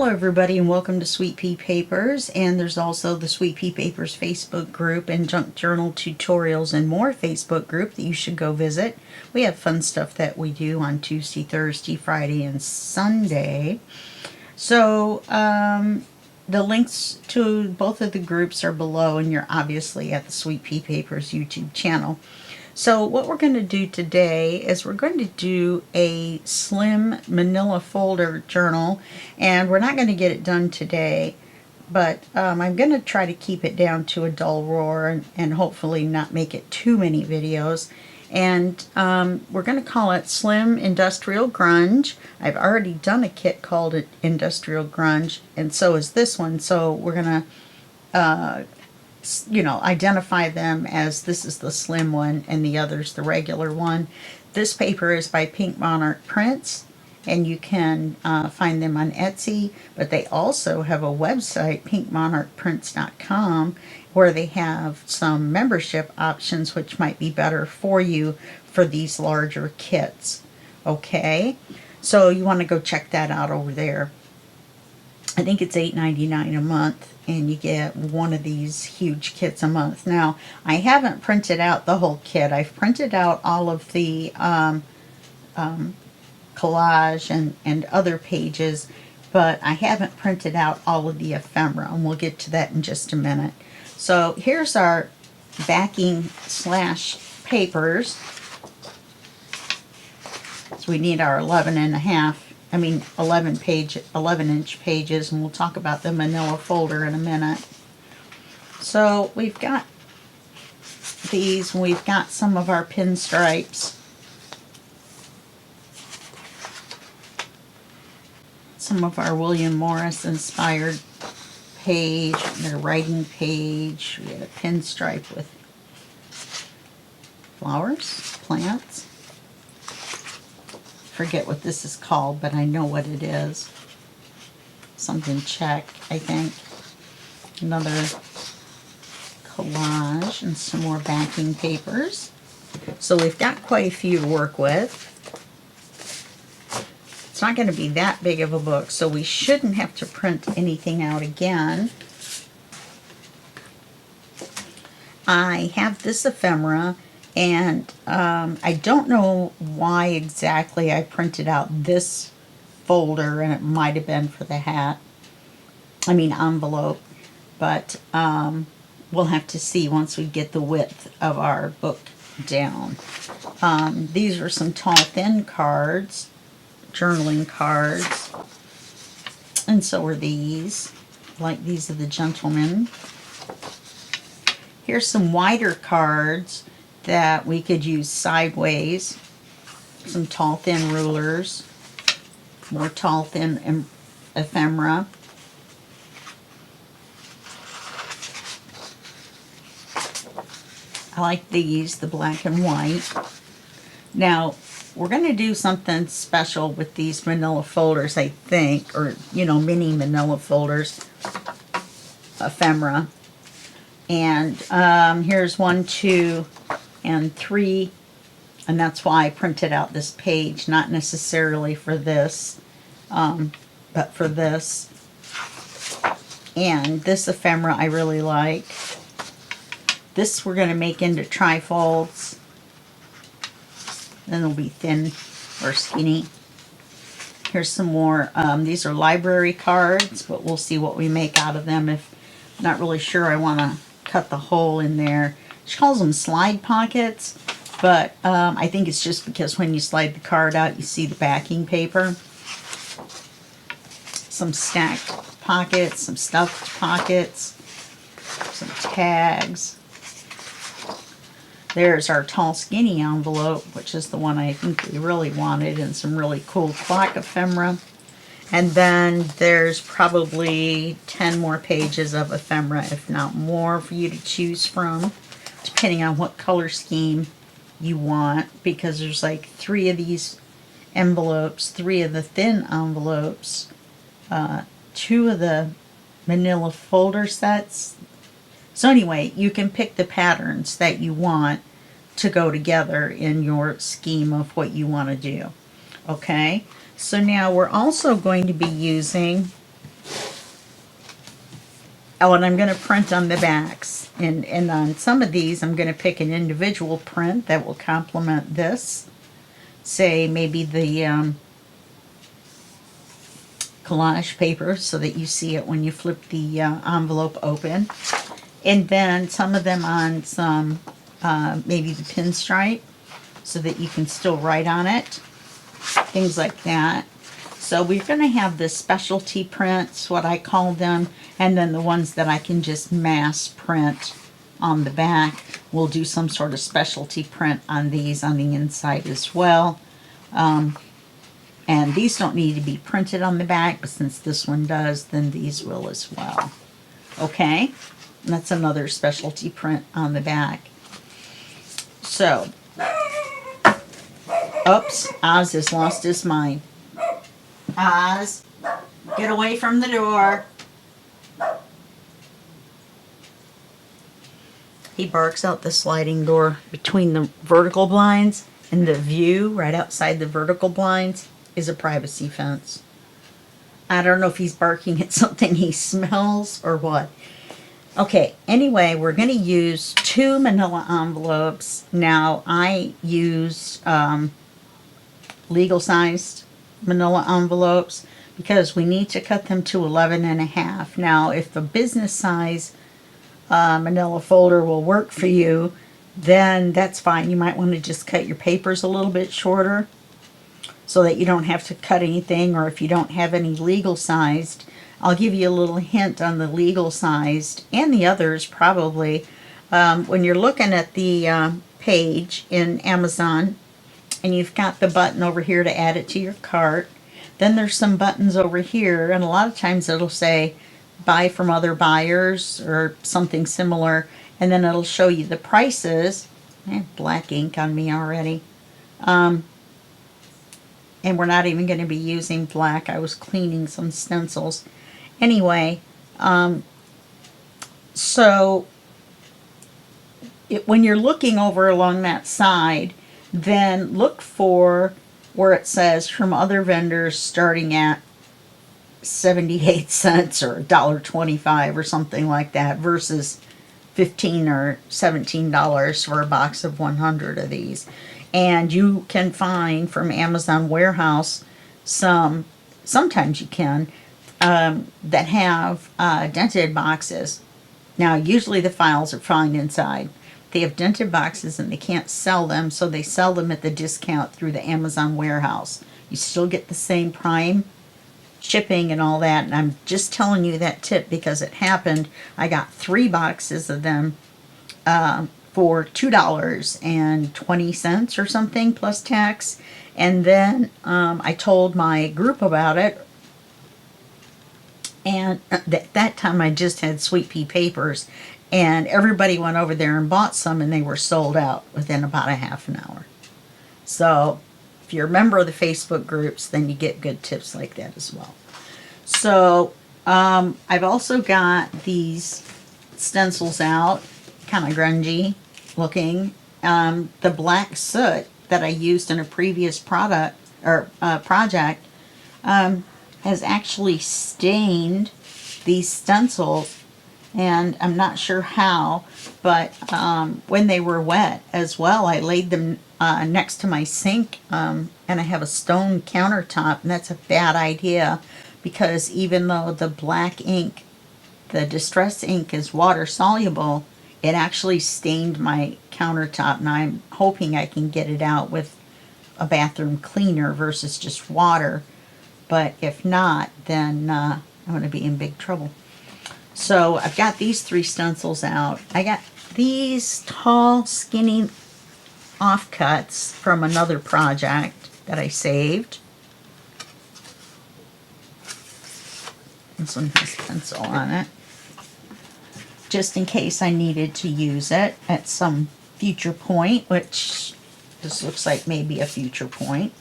Hello everybody and welcome to Sweet Pea Papers, and there's also the Sweet Pea Papers Facebook group and Junk Journal Tutorials and More Facebook group that you should go visit. We have fun stuff that we do on Tuesday, Thursday, Friday, and Sunday. So the links to both of the groups are below, and you're obviously at the Sweet Pea Papers YouTube channel. So what we're going to do today is we're going to do a slim manila folder journal, and we're not going to get it done today, but I'm going to try to keep it down to a dull roar and hopefully not make it too many videos. And we're going to call it Slim Industrial Grunge. I've already done a kit called it Industrial Grunge, and so is this one. So we're going to identify them as this is the slim one and the other's the regular one. This paper is by Pink Monarch Prints, and you can find them on Etsy, but they also have a website, pinkmonarchprints.com, where they have some membership options which might be better for you for these larger kits. Okay, so you want to go check that out over there. I think it's $8.99 a month, and you get one of these huge kits a month. Now, I haven't printed out the whole kit. I've printed out all of the collage and other pages, but I haven't printed out all of the ephemera, and we'll get to that in just a minute. So here's our backing / papers. So we need our 11 inch pages, and we'll talk about the manila folder in a minute. So we've got these, and we've got some of our pinstripes, some of our William Morris inspired page, their writing page. We had a pinstripe with flowers, plants. Forget what this is called, but I know what it is. Something Czech, I think. Another collage and some more backing papers. So we've got quite a few to work with. It's not going to be that big of a book, so we shouldn't have to print anything out again. I have this ephemera, and I don't know why exactly I printed out this folder, and it might have been for the envelope, but we'll have to see once we get the width of our book down. These are some tall, thin cards, journaling cards, and so are these. Like, these are the gentlemen. Here's some wider cards that we could use sideways. Some tall, thin rulers. More tall, thin ephemera. I like these, the black and white. Now, we're going to do something special with these manila folders, I think, or, mini manila folders, ephemera. And here's 1, 2, and 3, and that's why I printed out this page, not necessarily for this, but for this. And this ephemera I really like. This we're going to make into trifolds. Then they'll be thin or skinny. Here's some more. These are library cards, but we'll see what we make out of them. If I'm not really sure, I want to cut the hole in there. She calls them slide pockets, but I think it's just because when you slide the card out, you see the backing paper. Some stacked pockets, some stuffed pockets, some tags. There's our tall, skinny envelope, which is the one I think we really wanted, and some really cool clock ephemera. And then there's probably 10 more pages of ephemera, if not more, for you to choose from, depending on what color scheme you want, because there's like 3 of these envelopes, 3 of the thin envelopes, 2 of the manila folder sets. So anyway, you can pick the patterns that you want to go together in your scheme of what you want to do. Okay, so now we're also going to be using Oh, and I'm going to print on the backs. And on some of these, I'm going to pick an individual print that will complement this. Say maybe the collage paper so that you see it when you flip the envelope open. And then some of them on some, maybe the pinstripe so that you can still write on it. Things like that. So we're going to have the specialty prints, what I call them, and then the ones that I can just mass print on the back. We'll do some sort of specialty print on these on the inside as well. And these don't need to be printed on the back, but since this one does, then these will as well. Okay? And that's another specialty print on the back. So, oops, Oz has lost his mind. Oz, get away from the door. He barks out the sliding door between the vertical blinds, and the view right outside the vertical blinds is a privacy fence. I don't know if he's barking at something he smells or what. Okay, anyway, we're going to use 2 manila envelopes. Now, I use legal sized manila envelopes because we need to cut them to 11.5. Now, if the business size manila folder will work for you, then that's fine. You might want to just cut your papers a little bit shorter so that you don't have to cut anything, or if you don't have any legal sized, I'll give you a little hint on the legal sized and the others probably. When you're looking at the page in Amazon and you've got the button over here to add it to your cart, then there's some buttons over here, and a lot of times it'll say buy from other buyers or something similar, and then it'll show you the prices. I have black ink on me already. And we're not even going to be using black. I was cleaning some stencils. Anyway, so when you're looking over along that side, then look for where it says from other vendors starting at 78 cents or $1.25 or something like that versus $15 or $17 for a box of 100 of these. And you can find from Amazon Warehouse sometimes you can, that have dented boxes. Now, usually the files are fine inside. They have dented boxes and they can't sell them, so they sell them at the discount through the Amazon Warehouse. You still get the same Prime shipping and all that, and I'm just telling you that tip because it happened. I got 3 boxes of them for $2.20 or something plus tax, and then I told my group about it, and at that time I just had Sweet Pea papers, and everybody went over there and bought some, and they were sold out within about a half an hour. So if you're a member of the Facebook groups, then you get good tips like that as well. So I've also got these stencils out, kind of grungy looking. The black soot that I used in a previous product or project has actually stained these stencils, and I'm not sure how, but when they were wet as well, I laid them next to my sink, and I have a stone countertop, and that's a bad idea because even though the black ink, the distress ink, is water soluble, it actually stained my countertop, and I'm hoping I can get it out with a bathroom cleaner versus just water. But if not, then I'm going to be in big trouble. So I've got these 3 stencils out. I got these tall, skinny offcuts from another project that I saved. This one has pencil on it, just in case I needed to use it at some future point, which this looks like maybe a future point.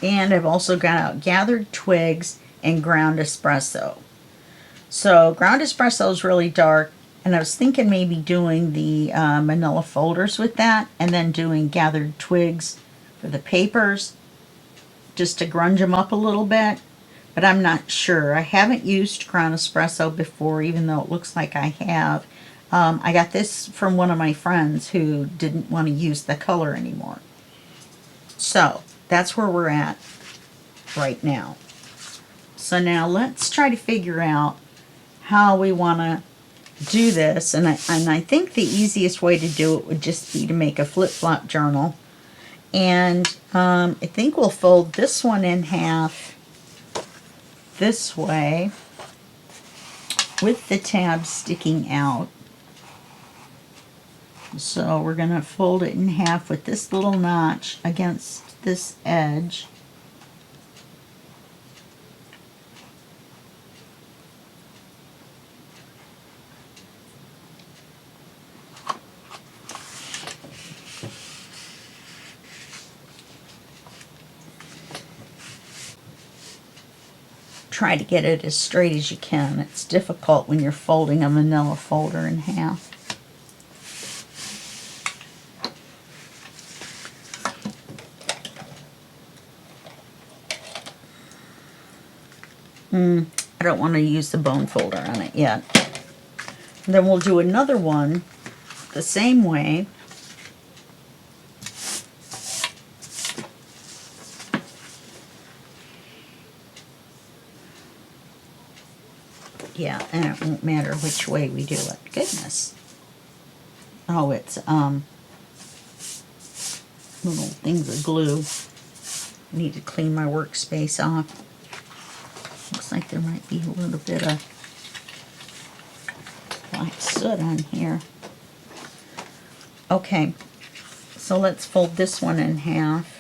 And I've also got out gathered twigs and ground espresso. So ground espresso is really dark, and I was thinking maybe doing the manila folders with that, and then doing gathered twigs for the papers, just to grunge them up a little bit. but I'm not sure. I haven't used Ground Espresso before, even though it looks like I have. I got this from one of my friends who didn't want to use the color anymore. So that's where we're at right now. So now let's try to figure out how we want to do this. And I think the easiest way to do it would just be to make a flip-flop journal. And I think we'll fold this one in half this way with the tabs sticking out. So we're going to fold it in half with this little notch against this edge. Try to get it as straight as you can. It's difficult when you're folding a manila folder in half. I don't want to use the bone folder on it yet. And then we'll do another one the same way. Yeah, and it won't matter which way we do it. Goodness. Oh, it's little things of glue. I need to clean my workspace off. Looks like there might be a little bit of black soot on here. Okay, so let's fold this one in half.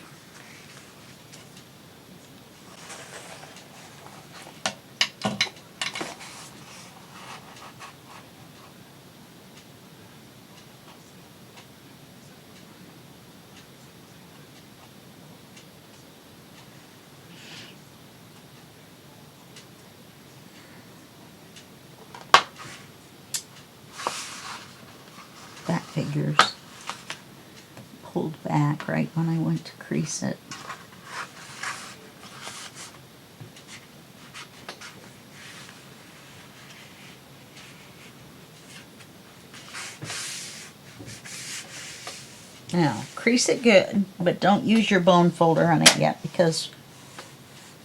That figures. Pulled back right when I went to crease it. Now, crease it good, but don't use your bone folder on it yet because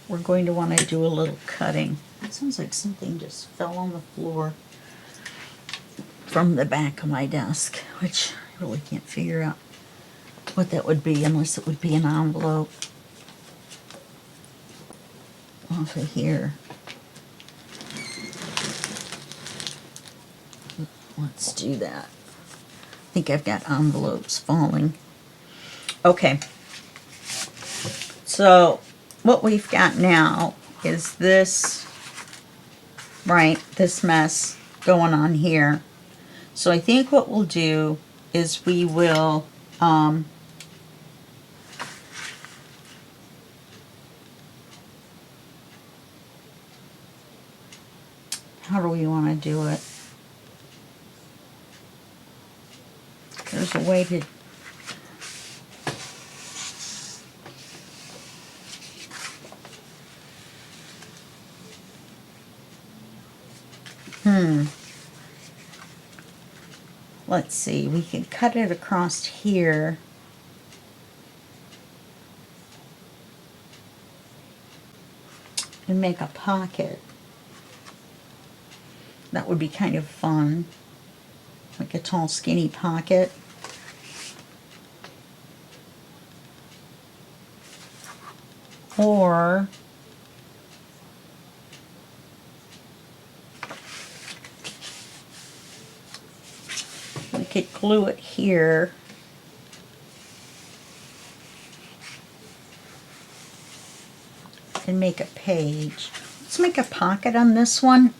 we're going to want to do a little cutting. It sounds like something just fell on the floor from the back of my desk, which I really can't figure out what that would be unless it would be an envelope off of here. Let's do that. I think I've got envelopes falling. Okay. So what we've got now is this, right, this mess going on here. So I think what we'll do is we will how do we want to do it? There's a way to let's see, we can cut it across here. And make a pocket. That would be kind of fun. Like a tall, skinny pocket. Or we could glue it here. And make a page. Let's make a pocket on this one.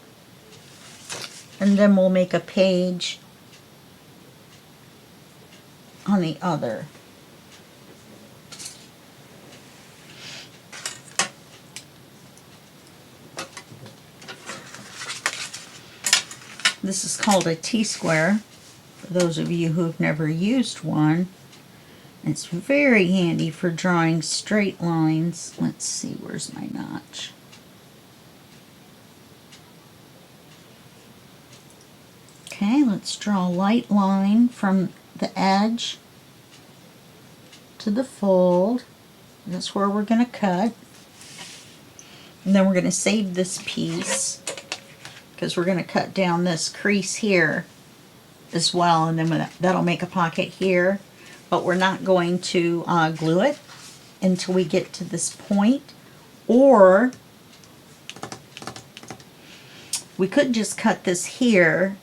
And then we'll make a page on the other. This is called a T-square, for those of you who've never used one. It's very handy for drawing straight lines. Let's see, where's my notch? Okay, let's draw a light line from the edge to the fold. That's where we're going to cut. And then we're going to save this piece because we're going to cut down this crease here as well, and then that'll make a pocket here. But we're not going to glue it until we get to this point. Or we could just cut this here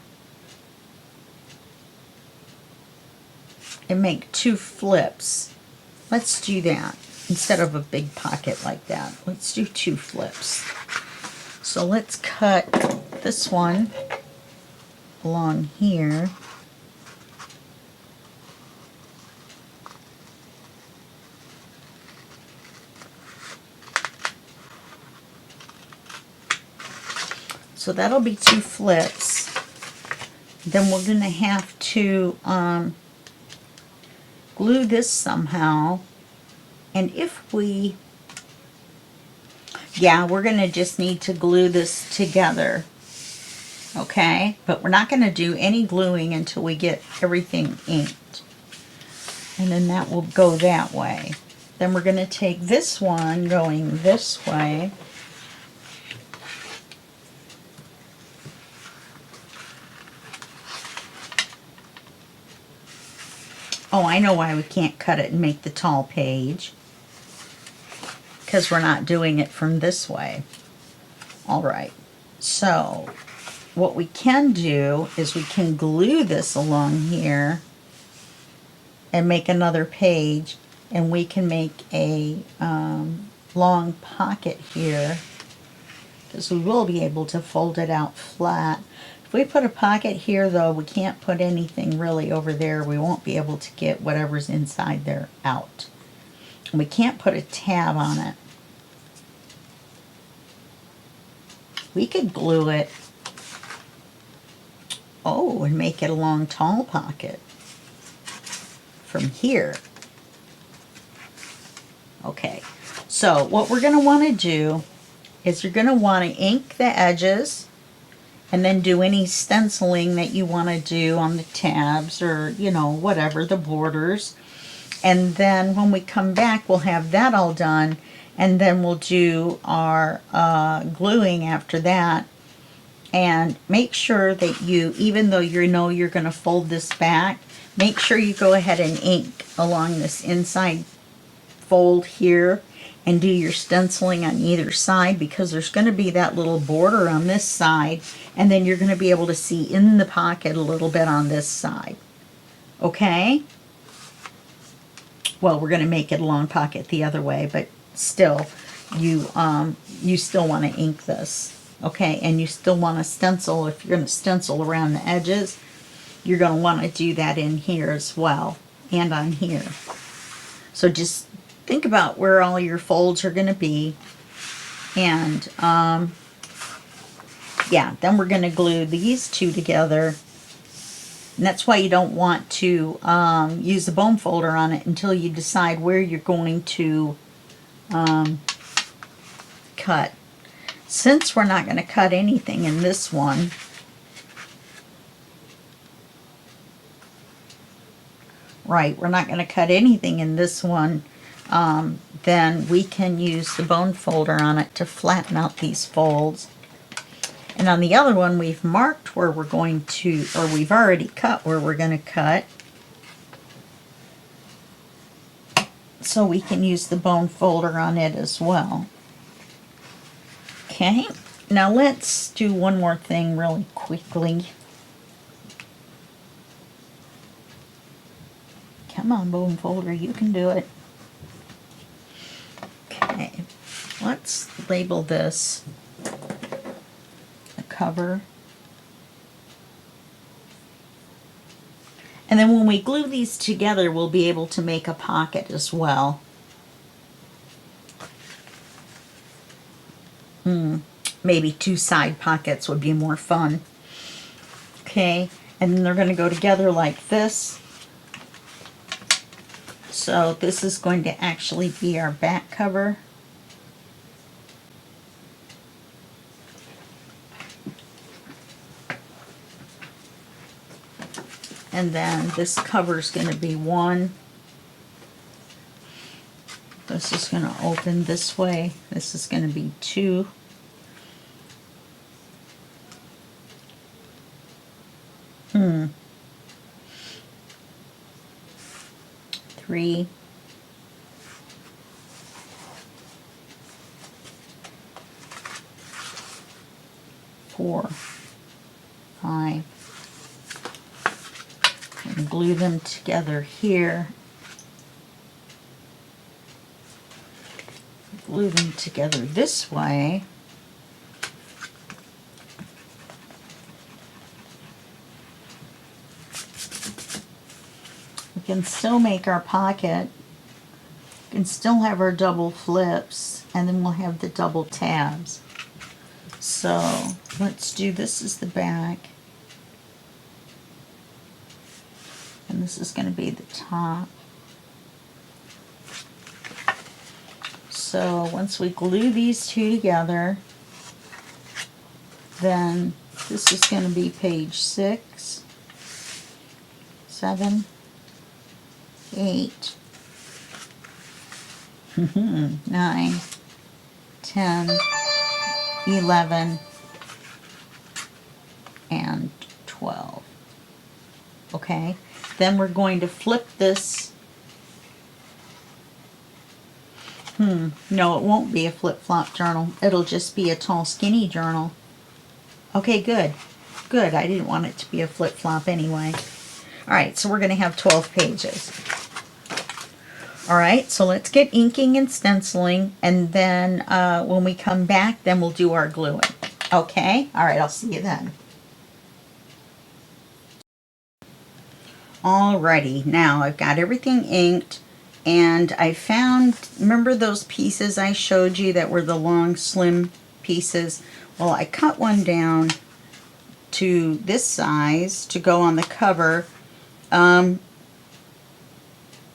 and make 2 flips. Let's do that. Instead of a big pocket like that, let's do 2 flips. So let's cut this one along here. So that'll be 2 flips. Then we're going to have to glue this somehow. And if we, we're going to just need to glue this together. Okay? But we're not going to do any gluing until we get everything inked. And then that will go that way. Then we're going to take this one going this way. Oh, I know why we can't cut it and make the tall page. Because we're not doing it from this way. Alright, so what we can do is we can glue this along here and make another page, and we can make a long pocket here, because we will be able to fold it out flat. If we put a pocket here, though, we can't put anything really over there. We won't be able to get whatever's inside there out. And we can't put a tab on it. We could glue it, and make it a long, tall pocket from here. Okay, so what we're going to want to do is you're going to want to ink the edges and then do any stenciling that you want to do on the tabs or, whatever, the borders. And then when we come back, we'll have that all done, and then we'll do our gluing after that. And make sure that you, even though you know you're going to fold this back, make sure you go ahead and ink along this inside fold here and do your stenciling on either side, because there's going to be that little border on this side, and then you're going to be able to see in the pocket a little bit on this side. Okay? Well, we're going to make it a long pocket the other way, but still, you still want to ink this. Okay, and you still want to stencil. If you're going to stencil around the edges, you're going to want to do that in here as well, and on here. So just think about where all your folds are going to be, and then we're going to glue these two together. And that's why you don't want to use the bone folder on it until you decide where you're going to cut. Since we're not going to cut anything in this one, we're not going to cut anything in this one, then we can use the bone folder on it to flatten out these folds. And on the other one, we've marked where we're going to, or we've already cut where we're going to cut. So we can use the bone folder on it as well. Okay, now let's do one more thing really quickly. Come on, bone folder, you can do it. Okay, let's label this a cover. And then when we glue these together, we'll be able to make a pocket as well. Maybe 2 side pockets would be more fun. Okay, and then they're going to go together like this. So this is going to actually be our back cover. And then this cover is going to be 1. This is going to open this way. This is going to be 2. Three. 4, 5. And glue them together here. Glue them together this way. We can still make our pocket. We can still have our double flips, and then we'll have the double tabs. So let's do, this is the back. And this is going to be the top. So once we glue these two together, then this is going to be page 6, 7, 8, 9, 10, 11, and 12. Okay, then we're going to flip this. No, it won't be a flip-flop journal. It'll just be a tall, skinny journal. Okay, good. Good. I didn't want it to be a flip-flop anyway. All right, so we're going to have 12 pages. All right, so let's get inking and stenciling, and then when we come back, then we'll do our gluing. Okay? All right, I'll see you then. Alrighty, now I've got everything inked, and I found, remember those pieces I showed you that were the long, slim pieces? Well, I cut one down to this size to go on the cover, and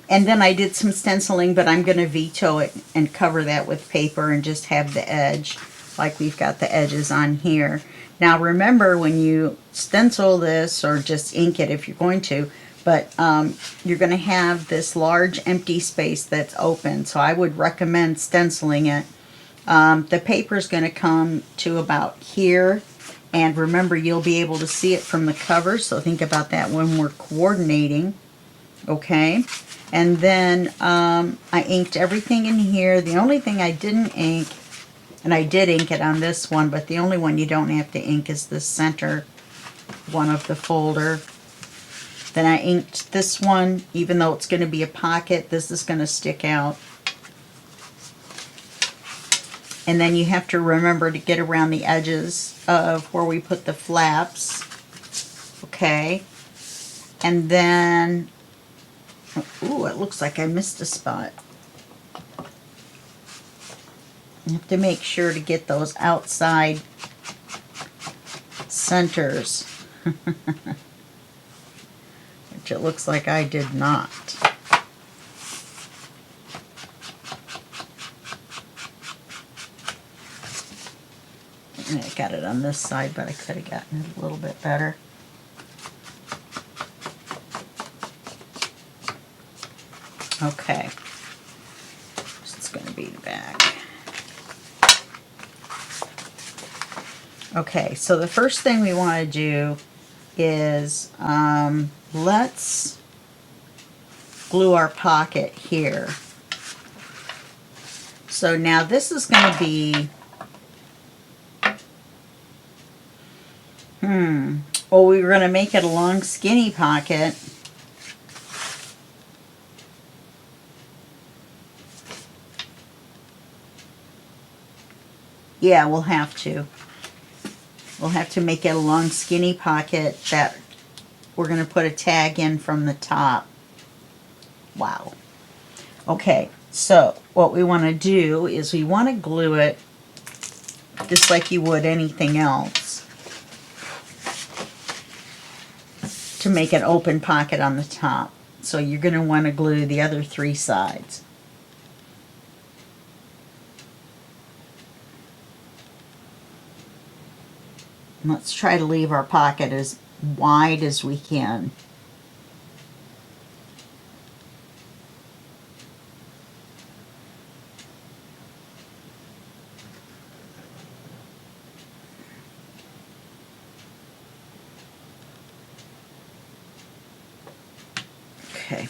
then I did some stenciling, but I'm going to veto it and cover that with paper and just have the edge, like we've got the edges on here. Now remember, when you stencil this, or just ink it if you're going to, but you're going to have this large empty space that's open, so I would recommend stenciling it. The paper is going to come to about here, and remember, you'll be able to see it from the cover, so think about that when we're coordinating. Okay, and then I inked everything in here. The only thing I didn't ink, and I did ink it on this one, but the only one you don't have to ink is the center one of the folder. Then I inked this one, even though it's going to be a pocket, this is going to stick out. And then you have to remember to get around the edges of where we put the flaps. Okay. And then, ooh, it looks like I missed a spot. You have to make sure to get those outside centers. Which it looks like I did not. And I got it on this side, but I could have gotten it a little bit better. Okay. It's going to be the back. Okay, so the first thing we want to do is let's glue our pocket here. So now this is going to be, well, we were going to make it a long, skinny pocket. Yeah, we'll have to. We'll have to make it a long, skinny pocket that we're going to put a tag in from the top. Wow. Okay, so what we want to do is we want to glue it just like you would anything else to make an open pocket on the top. So you're going to want to glue the other 3 sides. Let's try to leave our pocket as wide as we can. Okay.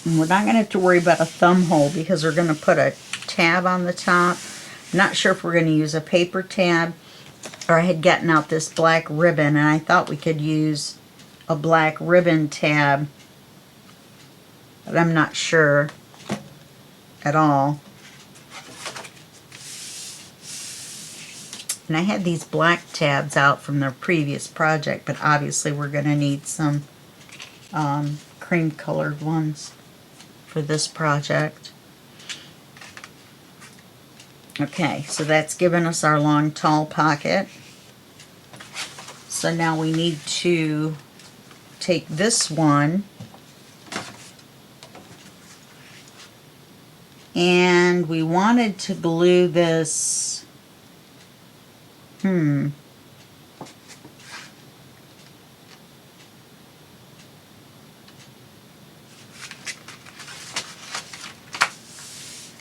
And we're not going to have to worry about a thumb hole because we're going to put a tab on the top. Not sure if we're going to use a paper tab, or I had gotten out this black ribbon and I thought we could use a black ribbon tab, but I'm not sure at all. And I had these black tabs out from the previous project, but obviously we're going to need some cream colored ones for this project. Okay, so that's given us our long tall pocket. So now we need to take this one and we wanted to glue this,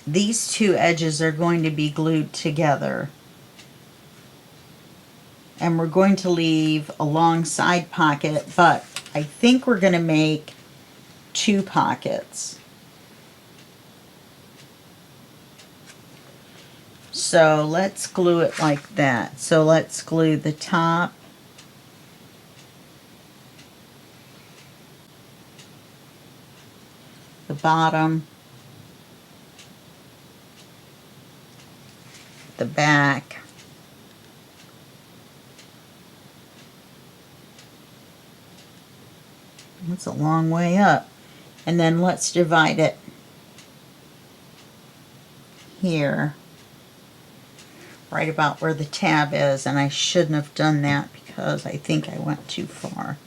these two edges are going to be glued together. And we're going to leave a long side pocket, but I think we're going to make 2 pockets. So let's glue it like that. So let's glue the top, the bottom, the back, that's a long way up, and then let's divide it here, right about where the tab is, and I shouldn't have done that because I think I went too far.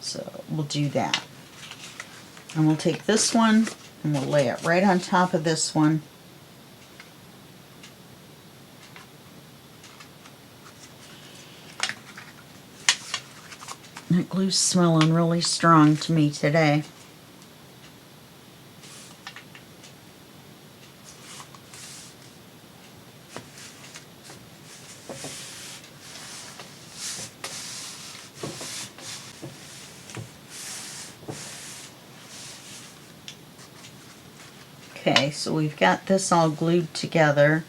So we'll do that. And we'll take this one and we'll lay it right on top of this one. That glue's smelling really strong to me today. Okay, so we've got this all glued together.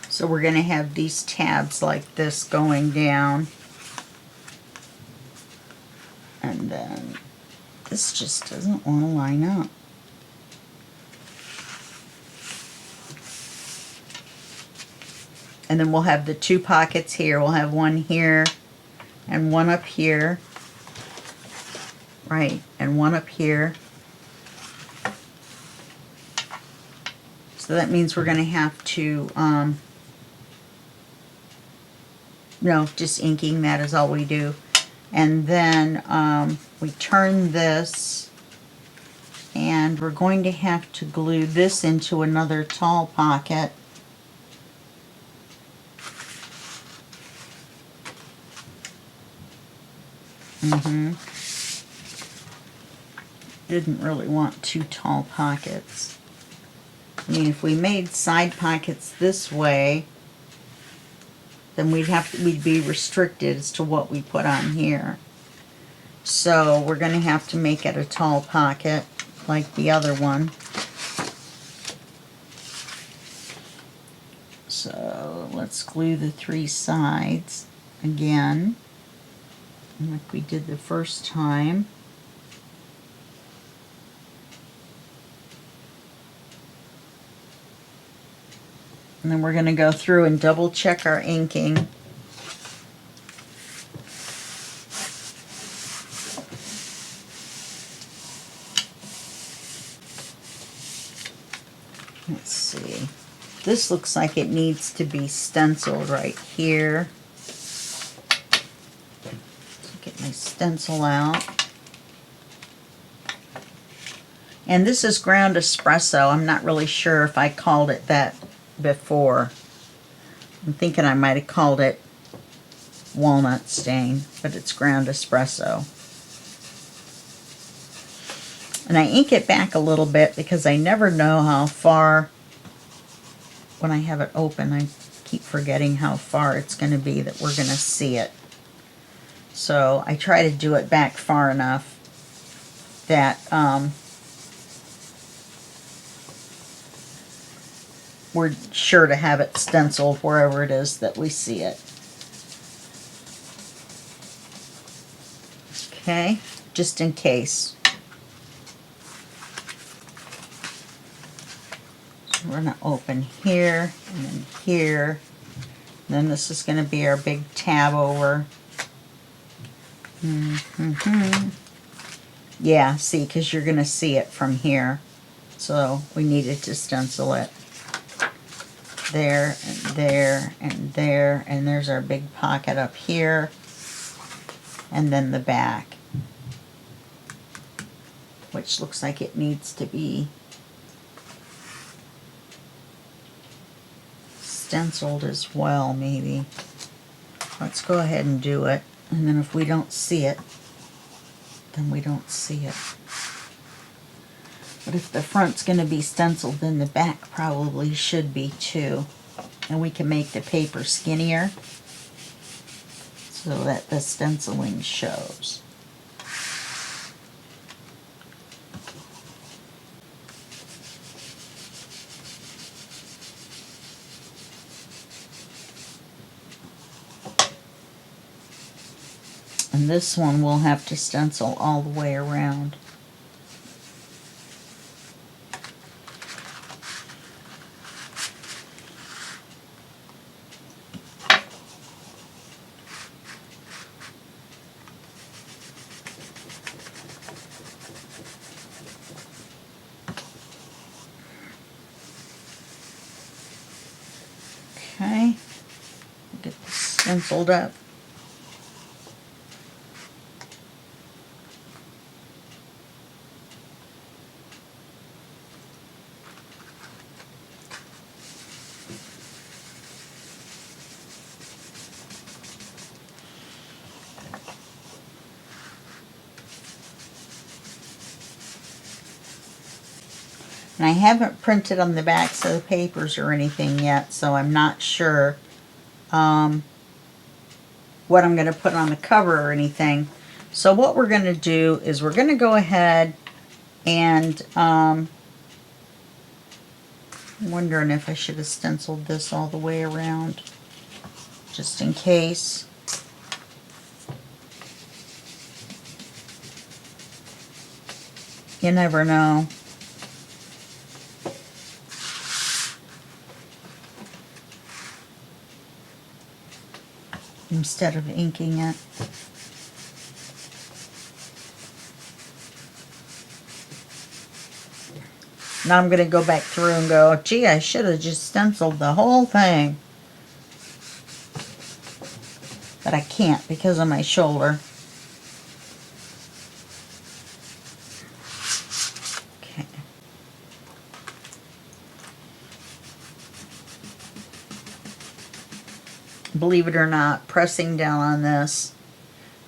So we're going to have these tabs like this going down. And then this just doesn't want to line up. And then we'll have the 2 pockets here. We'll have one here and one up here. Right, and one up here. So that means we're going to have to, no, just inking, that is all we do. And then we turn this, and we're going to have to glue this into another tall pocket. Didn't really want 2 tall pockets. I mean, if we made side pockets this way, then we'd be restricted as to what we put on here. So we're going to have to make it a tall pocket like the other one. So let's glue the 3 sides again, like we did the first time. And then we're going to go through and double check our inking. Let's see. This looks like it needs to be stenciled right here. Get my stencil out. And this is ground espresso. I'm not really sure if I called it that before. I'm thinking I might have called it walnut stain, but it's ground espresso. And I ink it back a little bit because I never know how far, when I have it open, I keep forgetting how far it's going to be that we're going to see it. So I try to do it back far enough that we're sure to have it stenciled wherever it is that we see it. Okay, just in case. So we're going to open here and then here. And then this is going to be our big tab over. Yeah, see, because you're going to see it from here. So we needed to stencil it. There and there and there. And there's our big pocket up here. And then the back, which looks like it needs to be stenciled as well, maybe. Let's go ahead and do it. And then if we don't see it, then we don't see it. But if the front's going to be stenciled, then the back probably should be too. And we can make the paper skinnier so that the stenciling shows. And this one we'll have to stencil all the way around. Okay, get this stenciled up. And I haven't printed on the backs of the papers or anything yet, so I'm not sure what I'm going to put on the cover or anything. So what we're going to do is we're going to go ahead and I'm wondering if I should have stenciled this all the way around, just in case. You never know. Instead of inking it. Now I'm going to go back through and go, gee, I should have just stenciled the whole thing. But I can't because of my shoulder. Okay. Believe it or not, pressing down on this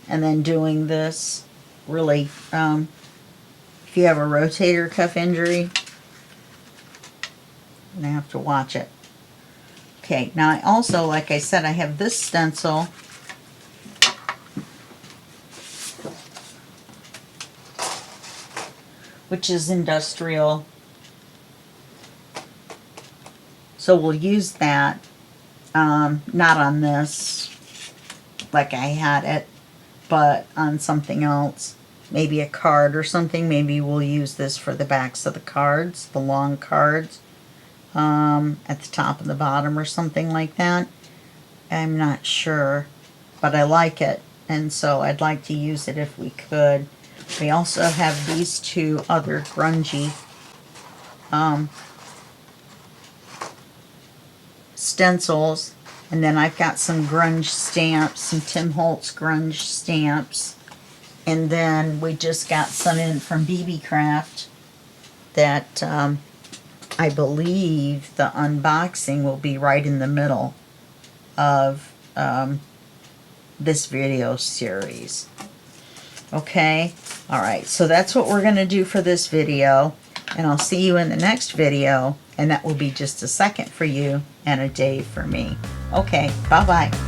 and then doing this really, if you have a rotator cuff injury, you're going to have to watch it. Okay, now I also, like I said, I have this stencil. Which is industrial. So we'll use that. Not on this, like I had it, but on something else. Maybe a card or something. Maybe we'll use this for the backs of the cards, the long cards. At the top and the bottom or something like that. I'm not sure, but I like it, and so I'd like to use it if we could. We also have these two other grungy stencils, and then I've got some grunge stamps, some Tim Holtz grunge stamps, and then we just got some in from BB Craft. that I believe the unboxing will be right in the middle of this video series. Okay, alright, so that's what we're going to do for this video, and I'll see you in the next video, and that will be just a second for you and a day for me. Okay, bye-bye.